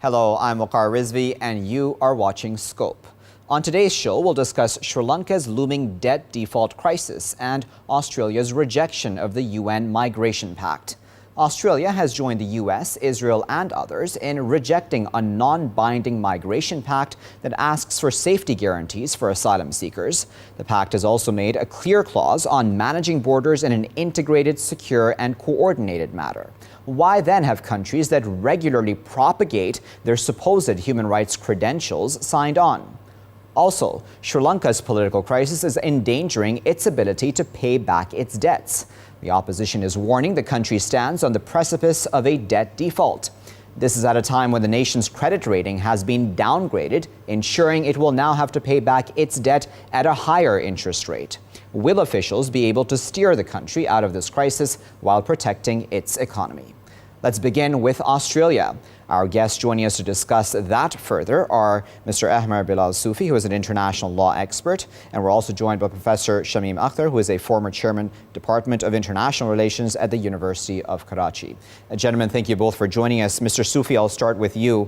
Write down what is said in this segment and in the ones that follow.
Hello, I'm Waqar Rizvi and you are watching Scope. On today's show, we'll discuss Sri Lanka's looming debt default crisis and Australia's rejection of the UN Migration Pact. Australia has joined the US, Israel and others in rejecting a non-binding migration pact that asks for safety guarantees for asylum seekers. The pact has also made a clear clause on managing borders in an integrated, secure and coordinated manner. Why then have countries that regularly propagate their supposed human rights credentials signed on? Also, Sri Lanka's political crisis is endangering its ability to pay back its debts. The opposition is warning the country stands on the precipice of a debt default. This is at a time when the nation's credit rating has been downgraded, ensuring it will now have to pay back its debt at a higher interest rate. Will officials be able to steer the country out of this crisis while protecting its economy? Let's begin with Australia. Our guests joining us to discuss that further are Mr. Ahmer Bilal Sufi, who is an international law expert, and we're also joined by Professor Shamim Akhtar, who is a former chairman, Department of International Relations at the University of Karachi. Gentlemen, thank you both for joining us. Mr. Sufi, I'll start with you.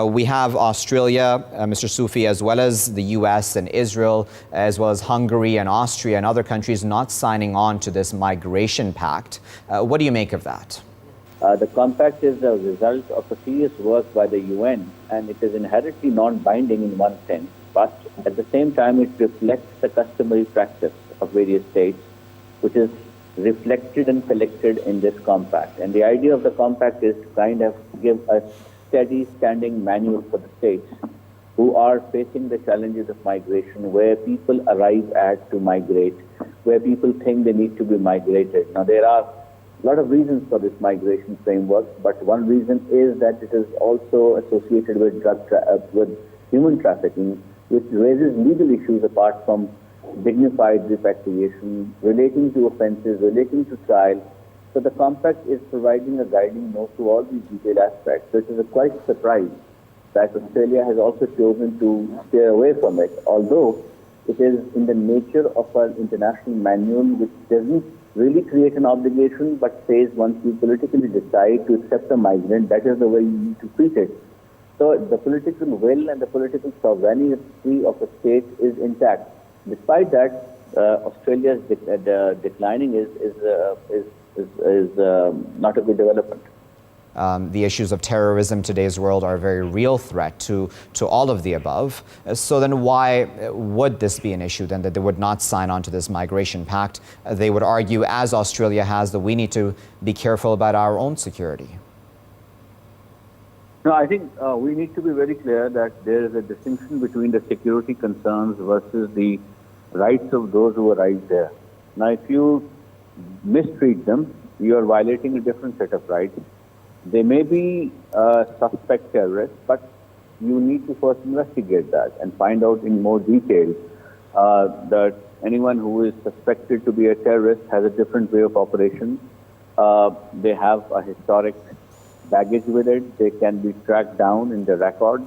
We have Australia, Mr. Sufi, as well as the US and Israel, as well as Hungary and Austria and other countries not signing on to this migration pact. What do you make of that? The compact is a result of a serious work by the UN, and it is inherently non-binding in one sense, but at the same time it reflects the customary practice of various states, which is reflected and collected in this compact. And the idea of the compact is to kind of give a steady standing manual for the states who are facing the challenges of migration, where people arrive at to migrate, where people think they need to be migrated. Now, there are a lot of reasons for this migration framework, but one reason is that it is also associated with with human trafficking, which raises legal issues apart from dignified repatriation, relating to offences, relating to trial. So the compact is providing a guiding note to all these detailed aspects. So it is a quite surprise that Australia has also chosen to stay away from it, although it is in the nature of an international manual which doesn't really create an obligation, but says once you politically decide to accept a migrant, that is the way you need to treat it. So the political will and the political sovereignty of a state is intact. Despite that, Australia's declining is not a good development. The issues of terrorism in today's world are a very real threat to all of the above. So then why would this be an issue then, that they would not sign on to this migration pact? They would argue, as Australia has, that we need to be careful about our own security. No, I think we need to be very clear that there is a distinction between the security concerns versus the rights of those who arrive there. Now, if you mistreat them, you are violating a different set of rights. They may be suspect terrorists, but you need to first investigate that and find out in more detail that anyone who is suspected to be a terrorist has a different way of operation. They have a historic baggage with it. They can be tracked down in the records.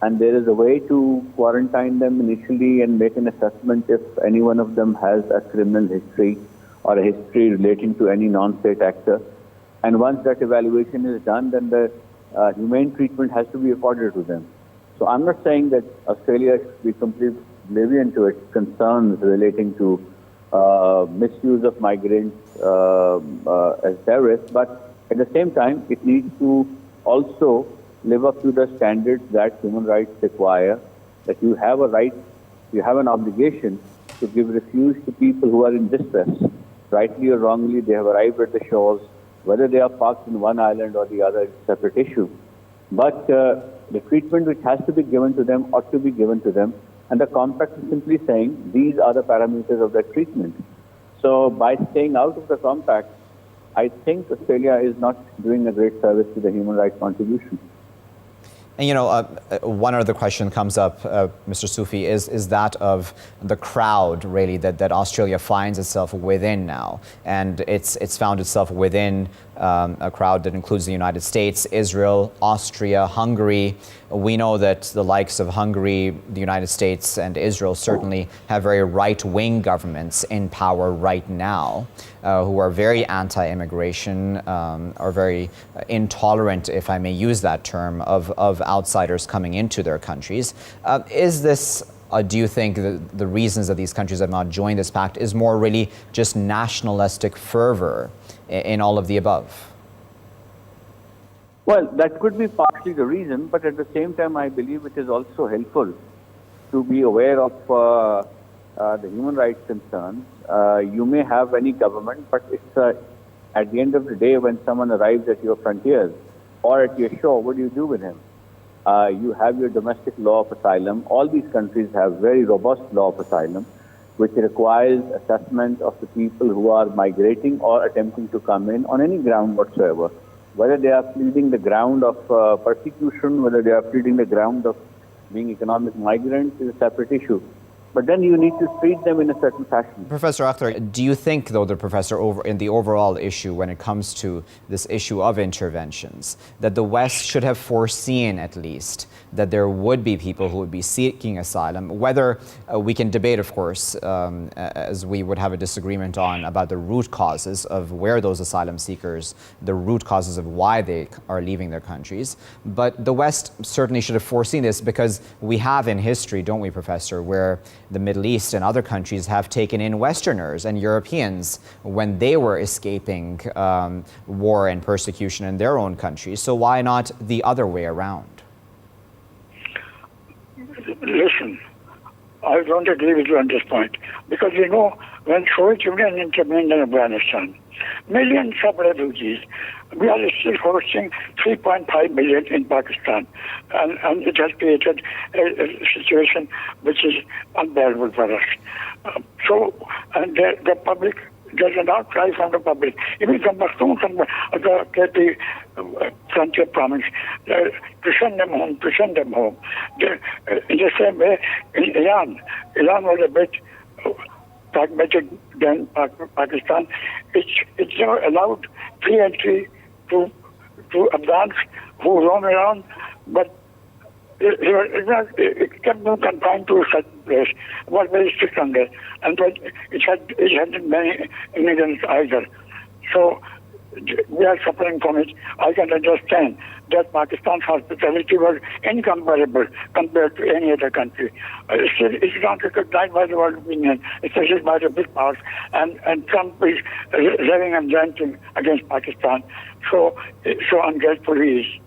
And there is a way to quarantine them initially and make an assessment if any one of them has a criminal history or a history relating to any non-state actor. And once that evaluation is done, then the humane treatment has to be accorded to them. So I'm not saying that Australia should be completely oblivion to its concerns relating to misuse of migrants as terrorists, but at the same time, it needs to also live up to the standards that human rights require, that you have a right, you have an obligation to give refuge to people who are in distress. Rightly or wrongly, they have arrived at the shores. Whether they are parked in one island or the other is a separate issue. But the treatment which has to be given to them ought to be given to them. And the compact is simply saying these are the parameters of that treatment. So by staying out of the compact, I think Australia is not doing a great service to the human rights contribution. And you know, one other question comes up, Mr. Sufi, is that of the crowd, really, that Australia finds itself within now. And it's found itself within a crowd that includes the United States, Israel, Austria, Hungary. We know that the likes of Hungary, the United States, and Israel certainly have very right-wing governments in power right now, who are very anti-immigration, are very intolerant, if I may use that term, of outsiders coming into their countries. Do you think the reasons that these countries have not joined this pact is more really just nationalistic fervor in all of the above? Well, that could be partly the reason, but at the same time, I believe it is also helpful to be aware of the human rights concerns. You may have any government, but it's at the end of the day, when someone arrives at your frontiers or at your shore, what do you do with him? You have your domestic law of asylum. All these countries have very robust law of asylum, which requires assessment of the people who are migrating or attempting to come in on any ground whatsoever. Whether they are pleading the ground of persecution, whether they are pleading the ground of being economic migrants is a separate issue. But then you need to treat them in a certain fashion. Professor Akhtar, do you think, though, in the overall issue, when it comes to this issue of interventions, that the West should have foreseen, at least, that there would be people who would be seeking asylum, whether we can debate, of course, as we would have a disagreement on about the root causes of where those asylum seekers, the root causes of why they are leaving their countries. But the West certainly should have foreseen this, because we have in history, don't we, Professor, where the Middle East and other countries have taken in Westerners and Europeans when they were escaping war and persecution in their own countries. So why not the other way around? Listen, I don't agree with you on this point, because when Soviet Union intervened in Afghanistan, millions of refugees, we are still hosting 3.5 million in Pakistan, and it has created a situation which is unbearable for us. And the public, there's an outcry from the public, even from Pakistan, from the KP frontier province, to send them home, in the same way, in Iran was a bit pragmatic than Pakistan. It's not allowed free entry to Afghans who roam around, but it kept them confined to a certain place. It was very strict on that, and it hadn't many immigrants either. So we are suffering from it. I can understand that Pakistan's hospitality was incomparable compared to any other country. It's not recognized by the world opinion, especially by the big powers, and Trump is raving and ranting against Pakistan. So ungrateful he is.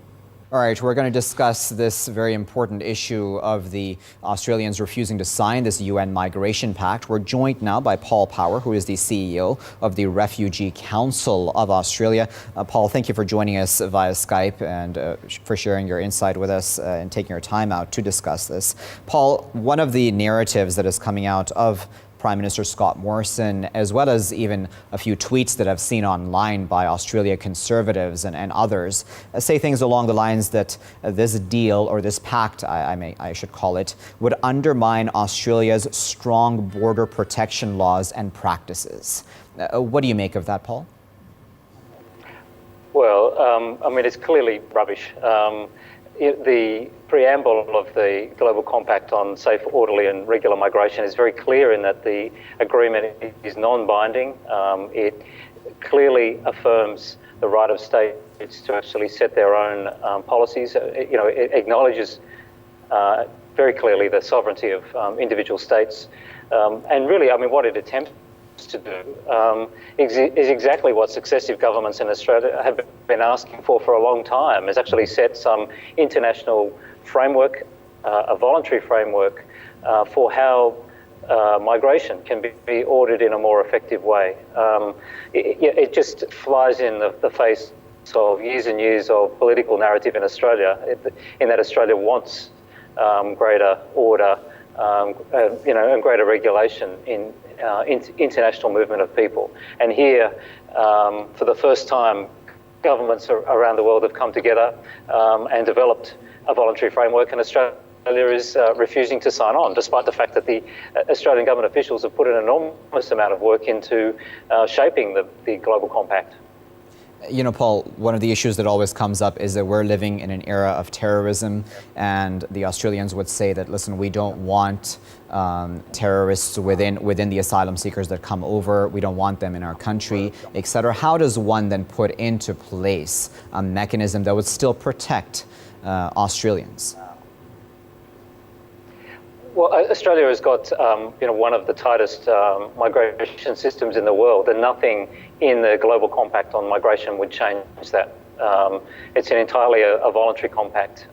All right, we're going to discuss this very important issue of the Australians refusing to sign this UN Migration Pact. We're joined now by Paul Power, who is the CEO of the Refugee Council of Australia. Paul, thank you for joining us via Skype and for sharing your insight with us and taking your time out to discuss this. Paul, one of the narratives that is coming out of Prime Minister Scott Morrison, as well as even a few tweets that I've seen online by Australia conservatives and others, say things along the lines that this deal, or this pact, I should call it, would undermine Australia's strong border protection laws and practices. What do you make of that, Paul? Well, I mean, it's clearly rubbish. The preamble of the Global Compact on safe, orderly and regular migration is very clear in that the agreement is non-binding. It clearly affirms the right of states to actually set their own policies. It acknowledges very clearly the sovereignty of individual states. And really, I mean, what it attempts to do is exactly what successive governments in Australia have been asking for a long time, is actually set some international framework, a voluntary framework for how migration can be ordered in a more effective way. It just flies in the face of years and years of political narrative in Australia, in that Australia wants greater order, and greater regulation in international movement of people. And here, for the first time, governments around the world have come together and developed a voluntary framework, and Australia is refusing to sign on, despite the fact that the Australian government officials have put an enormous amount of work into shaping the Global Compact. Paul, one of the issues that always comes up is that we're living in an era of terrorism, and the Australians would say that, listen, we don't want terrorists within the asylum seekers that come over. We don't want them in our country, etc. How does one then put into place a mechanism that would still protect Australians? Well, Australia has got one of the tightest migration systems in the world, and nothing in the Global Compact on migration would change that. It's an entirely a voluntary compact.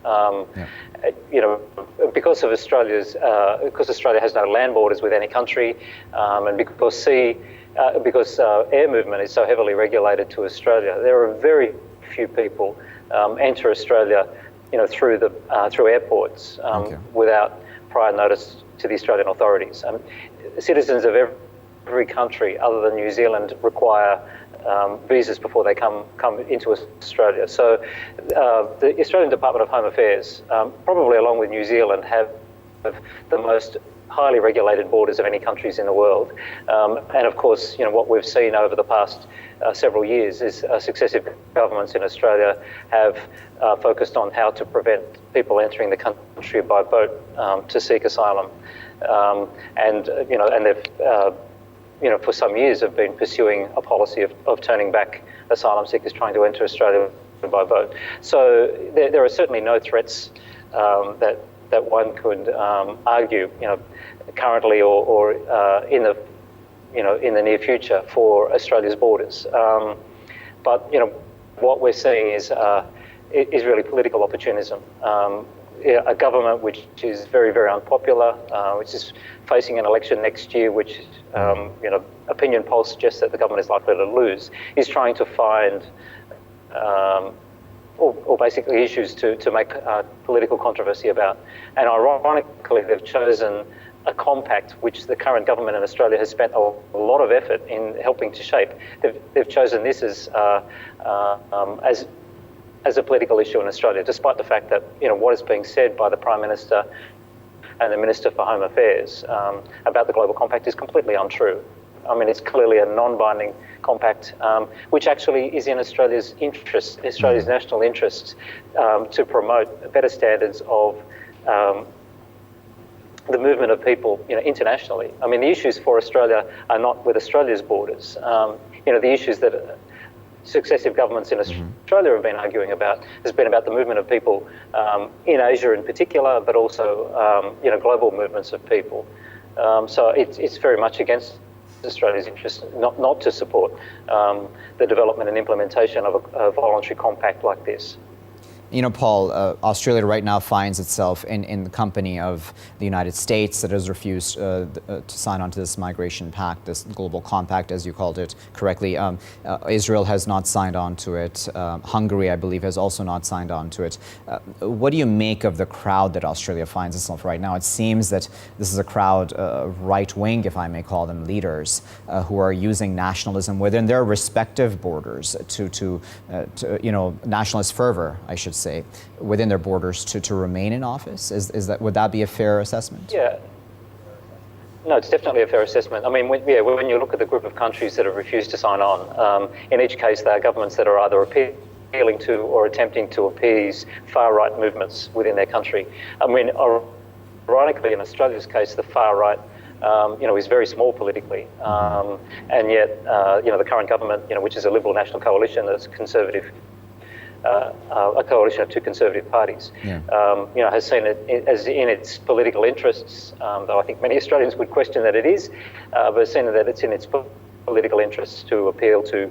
Because of because Australia has no land borders with any country, and because air movement is so heavily regulated to Australia, there are very few people enter Australia, through airports without prior notice to the Australian authorities. Citizens of every country other than New Zealand require visas before they come into Australia. So the Australian Department of Home Affairs, probably along with New Zealand, have the most highly regulated borders of any countries in the world. And of course, what we've seen over the past several years is successive governments in Australia have focused on how to prevent people entering the country by boat to seek asylum. And they've for some years have been pursuing a policy of turning back asylum seekers trying to enter Australia by boat. So there are certainly no threats that one could argue, currently or in the near future for Australia's borders. But what we're seeing is really political opportunism. A government which is very, very unpopular, which is facing an election next year, which opinion polls suggest that the government is likely to lose, is trying to find or basically issues to make political controversy about. And ironically, they've chosen a compact which the current government in Australia has spent a lot of effort in helping to shape. They've chosen this as a political issue in Australia, despite the fact that what is being said by the Prime Minister and the Minister for Home Affairs about the Global Compact is completely untrue. I mean, it's clearly a non-binding compact, which actually is in Australia's interest, Australia's national interests, to promote better standards of the movement of people, internationally. I mean, the issues for Australia are not with Australia's borders. The issues that successive governments in Australia have been arguing about has been about the movement of people in Asia in particular, but also global movements of people. So it's very much against Australia's interest not to support the development and implementation of a voluntary compact like this. Paul, Australia right now finds itself in the company of the United States that has refused to sign on to this migration pact, this global compact, as you called it correctly. Israel has not signed on to it. Hungary, I believe, has also not signed on to it. What do you make of the crowd that Australia finds itself right now? It seems that this is a crowd, right-wing, if I may call them, leaders who are using nationalism within their respective borders to nationalist fervor, I should say, within their borders to remain in office? Would that be a fair assessment? Yeah. No, it's definitely a fair assessment. I mean, when you look at the group of countries that have refused to sign on, in each case they are governments that are either appealing to or attempting to appease far-right movements within their country. I mean, ironically, in Australia's case, the far-right is very small politically, and yet the current government, which is a Liberal National Coalition that's conservative, a coalition of two conservative parties, has seen it as in its political interests, though I think many Australians would question that it is, but seen that it's in its political interests to appeal to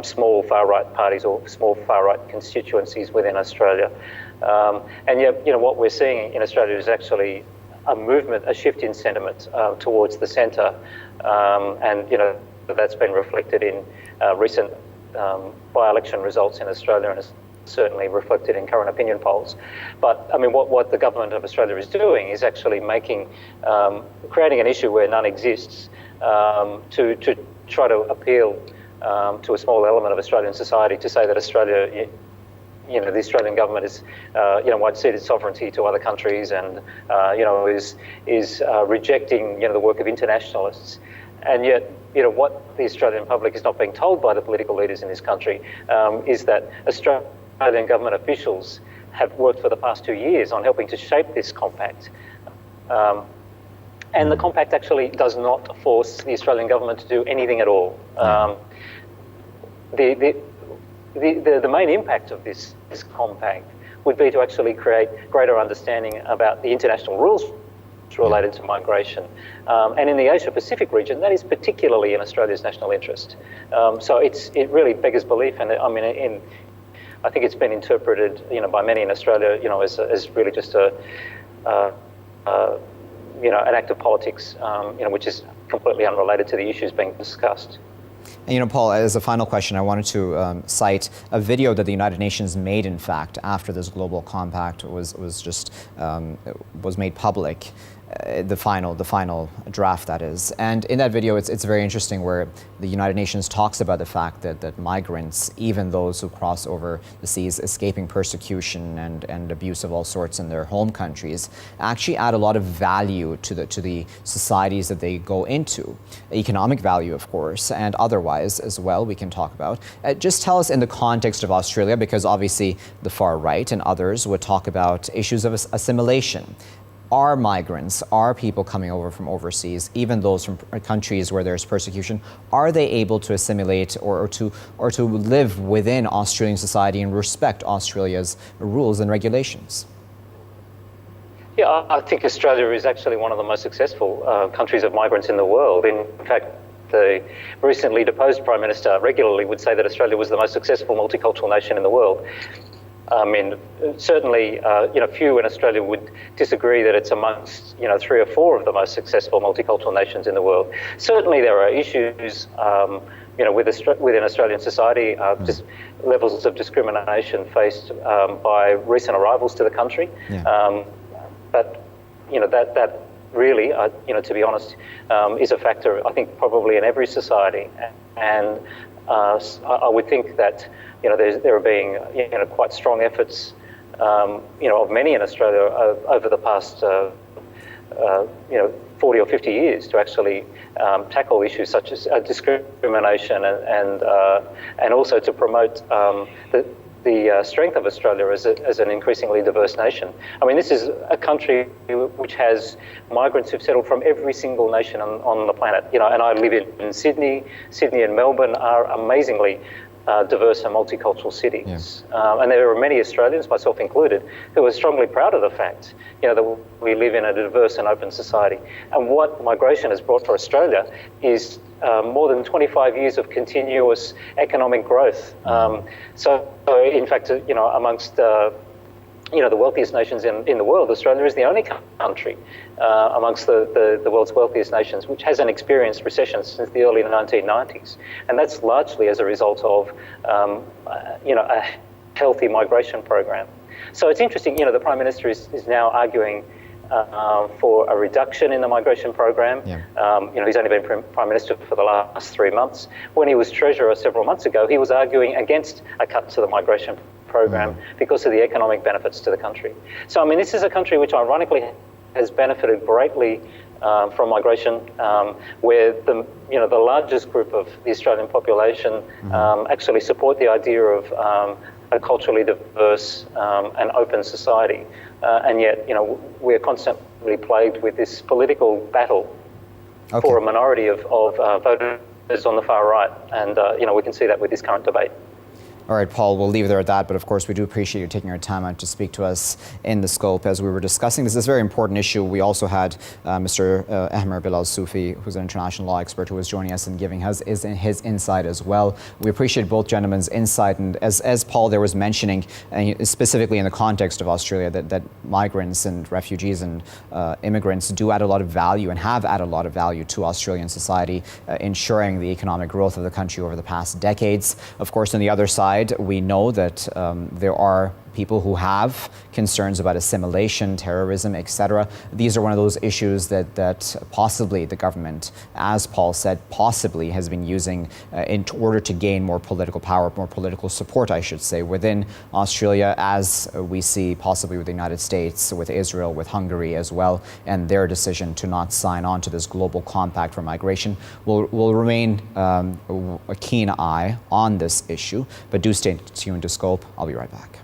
small far-right parties or small far-right constituencies within Australia. And yet, what we're seeing in Australia is actually a movement, a shift in sentiment towards the centre, and that's been reflected in recent by-election results in Australia, and is certainly reflected in current opinion polls. But I mean, what the government of Australia is doing is actually creating an issue where none exists, to try to appeal to a small element of Australian society to say that Australia, the Australian government is, won't cede its sovereignty to other countries, and is rejecting, the work of internationalists. And yet, what the Australian public is not being told by the political leaders in this country is that Australian government officials have worked for the past 2 years on helping to shape this compact. And the compact actually does not force the Australian government to do anything at all. The main impact of this compact would be to actually create greater understanding about the international rules related to migration. And in the Asia-Pacific region, that is particularly in Australia's national interest. So it really beggars belief, and I mean, I think it's been interpreted, by many in Australia, as really just an act of politics, which is completely unrelated to the issues being discussed. And Paul, as a final question, I wanted to cite a video that the United Nations made, in fact, after this global compact was made public. The final draft, that is. And in that video, it's very interesting, where the United Nations talks about the fact that migrants, even those who cross over the seas escaping persecution and abuse of all sorts in their home countries, actually add a lot of value to the societies that they go into. Economic value, of course, and otherwise as well, we can talk about. Just tell us, in the context of Australia, because obviously the far right and others would talk about issues of assimilation. Are migrants, are people coming over from overseas, even those from countries where there's persecution, are they able to assimilate or to live within Australian society and respect Australia's rules and regulations? Yeah, I think Australia is actually one of the most successful countries of migrants in the world. In fact, the recently deposed Prime Minister regularly would say that Australia was the most successful multicultural nation in the world. I mean, certainly, few in Australia would disagree that it's amongst, 3 or 4 of the most successful multicultural nations in the world. Certainly, there are issues, within Australian society, just levels of discrimination faced by recent arrivals to the country. Yeah. But that really, to be honest, is a factor, I think, probably in every society, and I would think that. There are being quite strong efforts, of many in Australia over the past 40 or 50 years to actually tackle issues such as discrimination and also to promote the strength of Australia as an increasingly diverse nation. I mean, this is a country which has migrants who've settled from every single nation on the planet. And I live in Sydney. Sydney and Melbourne are amazingly diverse and multicultural cities. Yeah. And there are many Australians, myself included, who are strongly proud of the fact, that we live in a diverse and open society. And what migration has brought for Australia is more than 25 years of continuous economic growth. So in fact, amongst the wealthiest nations in the world, Australia is the only country amongst the world's wealthiest nations which hasn't experienced recession since the early 1990s. And that's largely as a result of, a healthy migration program. So it's interesting, the Prime Minister is now arguing for a reduction in the migration program. Yeah. He's only been Prime Minister for the last 3 months. When he was Treasurer several months ago, he was arguing against a cut to the migration program because of the economic benefits to the country. So, I mean, this is a country which ironically has benefited greatly from migration, where the largest group of the Australian population actually support the idea of a culturally diverse and open society. And yet, we're constantly plagued with this political battle for a minority of voters on the far right. And, we can see that with this current debate. All right, Paul, we'll leave it there at that, but of course we do appreciate you taking your time out to speak to us in the scope as we were discussing this very important issue. We also had Mr. Ahmer Bilal Sufi, who's an international law expert, who was joining us and giving his insight as well. We appreciate both gentlemen's insight, and as Paul there was mentioning, specifically in the context of Australia, that migrants and refugees and immigrants do add a lot of value and have added a lot of value to Australian society, ensuring the economic growth of the country over the past decades. Of course, on the other side, we know that there are people who have concerns about assimilation, terrorism, etc. These are one of those issues that possibly the government, as Paul said, possibly has been using in order to gain more political power, more political support, I should say, within Australia, as we see possibly with the United States, with Israel, with Hungary as well, and their decision to not sign on to this global compact for migration. Will remain a keen eye on this issue, but do stay tuned to Scope. I'll be right back.